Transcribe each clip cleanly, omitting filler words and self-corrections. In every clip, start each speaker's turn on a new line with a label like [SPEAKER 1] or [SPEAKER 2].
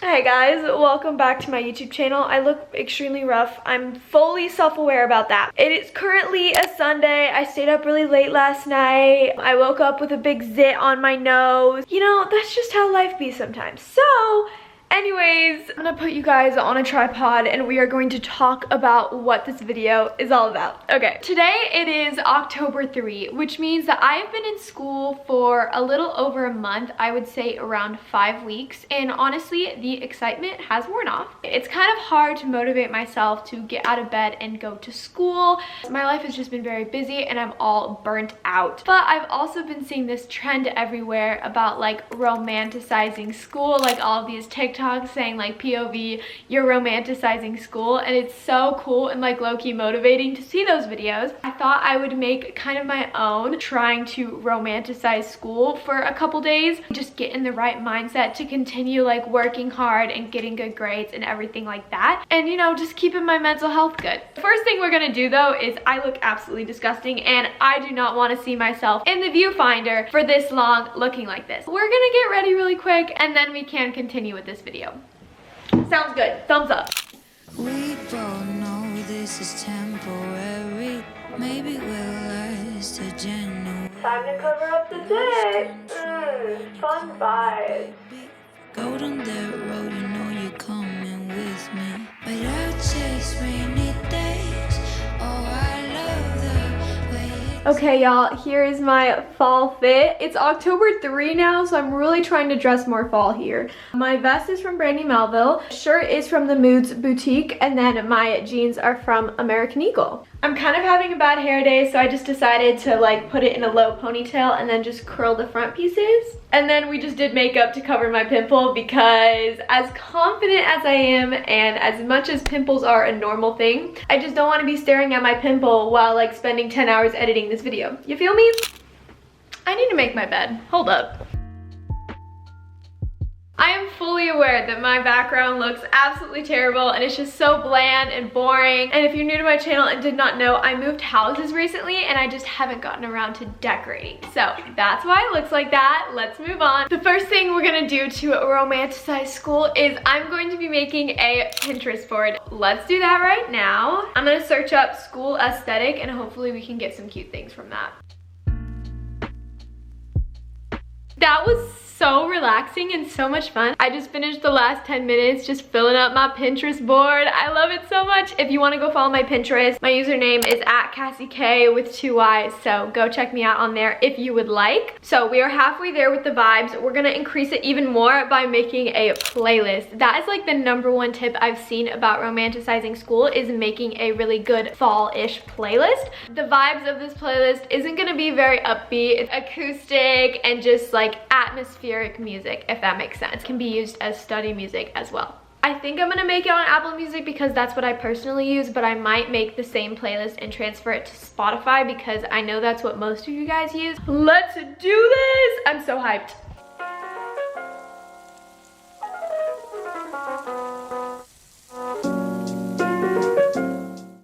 [SPEAKER 1] Hey guys, welcome back to my YouTube channel. I look extremely rough. I'm fully self-aware about that. It is currently a Sunday. I stayed up really late last night. I woke up with a big zit on my nose. You know, that's just how life be sometimes. So, anyways, I'm gonna put you guys on a tripod and we are going to talk about what this video is all about. Okay, today it is October 3, which means that I have been in school for a little over a month. I would say around 5 weeks, and honestly, the excitement has worn off. It's kind of hard to motivate myself to get out of bed and go to school. My life has just been very busy and I'm all burnt out. But I've also been seeing this trend everywhere about like romanticizing school, like all of these TikToks saying like POV, you're romanticizing school, and it's so cool and like low-key motivating to see those videos. I thought I would make kind of my own trying to romanticize school for a couple days, just get in the right mindset to continue like working hard and getting good grades and everything like that, and you know, just keeping my mental health good. The first thing we're gonna do though is I look absolutely disgusting and I do not want to see myself in the viewfinder for this long looking like this. We're gonna get ready really quick and then we can continue with this video. Sounds good. Thumbs up.
[SPEAKER 2] We both know this is temporary. Maybe we'll last to January.
[SPEAKER 1] Time to cover up the day. Fun vibes.
[SPEAKER 2] Go down that road, you know you're coming with me. But I'll chase rainy days. Oh, I love the way it's...
[SPEAKER 1] Okay, y'all, here is my fall fit. It's October 3 now, so I'm really trying to dress more fall here. My vest is from Brandy Melville, shirt is from the Moods Boutique, and then my jeans are from American Eagle. I'm kind of having a bad hair day, so I just decided to like put it in a low ponytail and then just curl the front pieces. And then we just did makeup to cover my pimple because as confident as I am and as much as pimples are a normal thing, I just don't want to be staring at my pimple while like spending 10 hours editing this video. You feel me? I need to make my bed. Hold up. I am fully aware that my background looks absolutely terrible and it's just so bland and boring. And if you're new to my channel and did not know, I moved houses recently and I just haven't gotten around to decorating. So that's why it looks like that. Let's move on. The first thing we're gonna do to romanticize school is I'm going to be making a Pinterest board. Let's do that right now. I'm gonna search up school aesthetic and hopefully we can get some cute things from that. That was so relaxing and so much fun. I just finished the last 10 minutes just filling up my Pinterest board. I love it so much. If you want to go follow my Pinterest, my username is @KasikayCorp with 2 Y's, so go check me out on there if you would like. So we are halfway there with the vibes. We're gonna increase it even more by making a playlist. That is like the #1 tip I've seen about romanticizing school, is making a really good fall-ish playlist. The vibes of this playlist isn't gonna be very upbeat. It's acoustic and just like atmospheric music, if that makes sense. It can be used as study music as well. I think I'm gonna make it on Apple Music because that's what I personally use, but I might make the same playlist and transfer it to Spotify because I know that's what most of you guys use. Let's do this! I'm so hyped.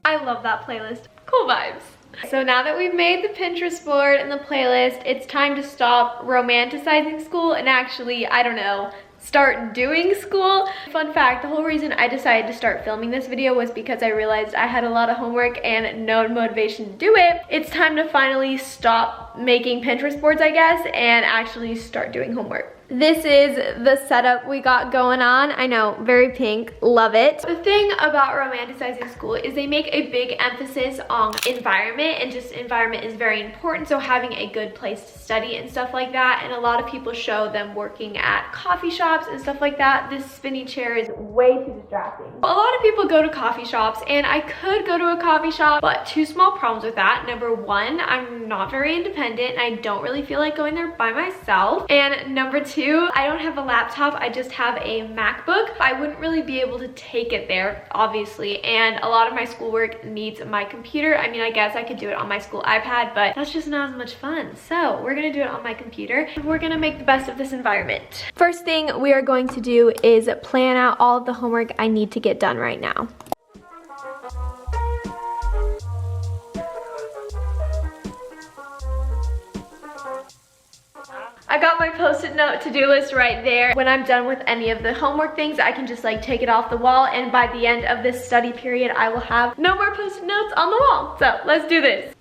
[SPEAKER 1] I love that playlist. Cool vibes. So now that we've made the Pinterest board and the playlist, it's time to stop romanticizing school and actually, I don't know, start doing school. Fun fact, the whole reason I decided to start filming this video was because I realized I had a lot of homework and no motivation to do it. It's time to finally stop making Pinterest boards, I guess, and actually start doing homework. This is the setup we got going on. I know, very pink, love it. The thing about romanticizing school is they make a big emphasis on environment, and just environment is very important. So having a good place to study and stuff like that, and a lot of people show them working at coffee shops and stuff like that. This spinny chair is way too distracting. A lot of people go to coffee shops, and I could go to a coffee shop, but 2 small problems with that. #1, I'm not very independent and I don't really feel like going there by myself. And #2, I don't have a laptop, I just have a MacBook. I wouldn't really be able to take it there, obviously, and a lot of my schoolwork needs my computer. I mean, I guess I could do it on my school iPad, but that's just not as much fun. So we're gonna do it on my computer. We're gonna make the best of this environment. First thing we are going to do is plan out all of the homework I need to get done right now. I got my post-it note to-do list right there. When I'm done with any of the homework things, I can just like take it off the wall, and by the end of this study period, I will have no more post-it notes on the wall. So let's do this.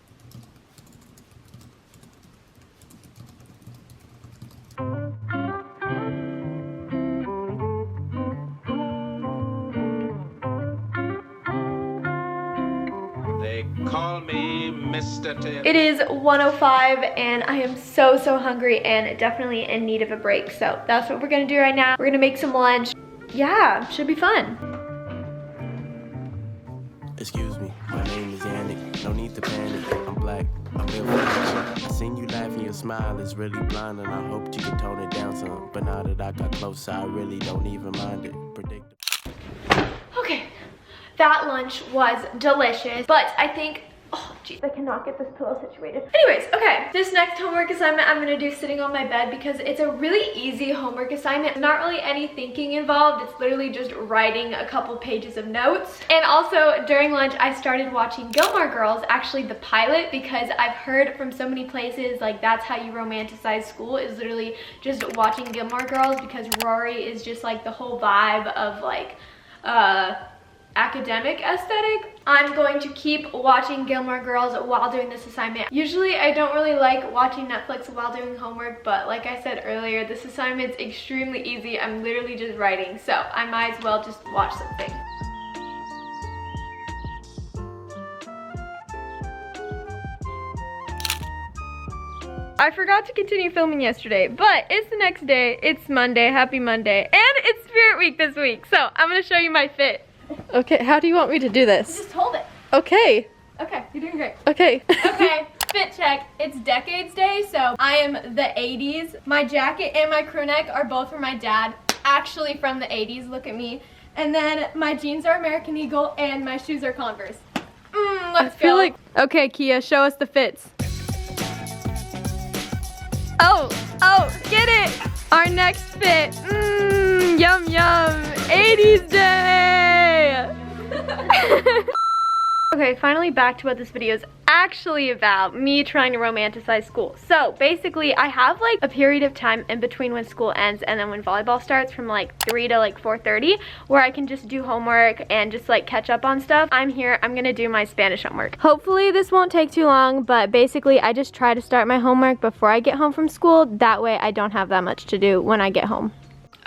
[SPEAKER 3] They call me Mr. Tim.
[SPEAKER 1] It is 1:05 and I am so hungry and definitely in need of a break. So that's what we're gonna do right now. We're gonna make some lunch. Yeah, should be fun.
[SPEAKER 4] Excuse me, my name is Yannick. No need to panic. I'm black. I'm ill. I seen you laughing. Your smile is really blind, and I hoped you could tone it down some. But now that I got closer, I really don't even mind it. Predictable.
[SPEAKER 1] Okay, that lunch was delicious, but I think, oh geez, I cannot get this pillow situated. Anyways, okay, this next homework assignment I'm gonna do sitting on my bed because it's a really easy homework assignment. There's not really any thinking involved. It's literally just writing a couple pages of notes. And also during lunch, I started watching Gilmore Girls, actually the pilot, because I've heard from so many places like that's how you romanticize school, is literally just watching Gilmore Girls, because Rory is just like the whole vibe of like academic aesthetic. I'm going to keep watching Gilmore Girls while doing this assignment. Usually I don't really like watching Netflix while doing homework, but like I said earlier, this assignment's extremely easy. I'm literally just writing, so I might as well just watch something. I forgot to continue filming yesterday, but it's the next day. It's Monday. Happy Monday. And it's Spirit Week this week, so I'm gonna show you my fit.
[SPEAKER 5] Okay, how do you want me to do this?
[SPEAKER 1] Just hold it.
[SPEAKER 5] Okay.
[SPEAKER 1] Okay, you're doing great.
[SPEAKER 5] Okay.
[SPEAKER 1] Okay, fit check. It's Decades Day, so I am the 80s. My jacket and my crew neck are both from my dad, actually from the 80s, look at me. And then my jeans are American Eagle and my shoes are Converse. Let's go. Okay, Kia, show us the fits. Oh, get it! Our next fit. Yum, yum. 80s day! Okay, finally back to what this video is actually about, me trying to romanticize school. So basically I have like a period of time in between when school ends and then when volleyball starts from like 3 to like 4:30 where I can just do homework and just like catch up on stuff. I'm here, I'm gonna do my Spanish homework. Hopefully this won't take too long, but basically I just try to start my homework before I get home from school. That way I don't have that much to do when I get home.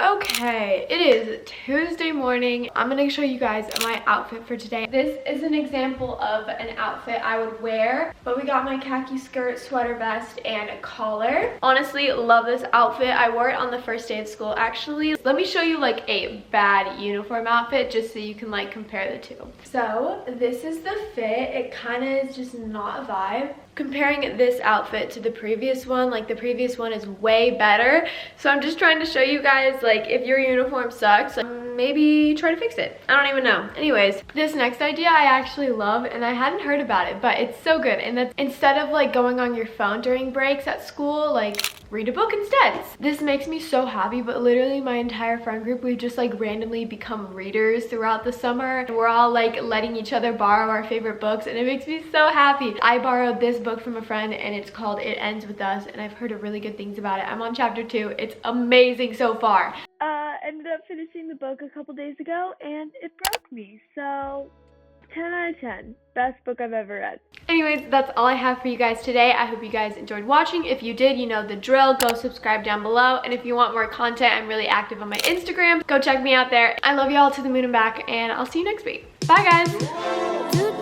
[SPEAKER 1] Okay, it is Tuesday morning. I'm gonna show you guys my outfit for today. This is an example of an outfit I would wear, but we got my khaki skirt, sweater vest, and a collar. Honestly, love this outfit. I wore it on the first day of school, actually. Let me show you like a bad uniform outfit just so you can like compare the two. So this is the fit. It kind of is just not a vibe. Comparing this outfit to the previous one, like the previous one is way better. So I'm just trying to show you guys, like, if your uniform sucks, like, maybe try to fix it. I don't even know. Anyways, this next idea I actually love, and I hadn't heard about it, but it's so good. And that's instead of like going on your phone during breaks at school, like read a book instead. This makes me so happy, but literally my entire friend group, we've just like randomly become readers throughout the summer. And we're all like letting each other borrow our favorite books, and it makes me so happy. I borrowed this book from a friend and it's called It Ends With Us, and I've heard really good things about it. I'm on chapter 2. It's amazing so far. Ended up finishing the book a couple days ago and it broke me, so 10 out of 10. Best book I've ever read. Anyways, that's all I have for you guys today. I hope you guys enjoyed watching. If you did, you know the drill. Go subscribe down below. And if you want more content, I'm really active on my Instagram. Go check me out there. I love y'all to the moon and back, and I'll see you next week. Bye, guys.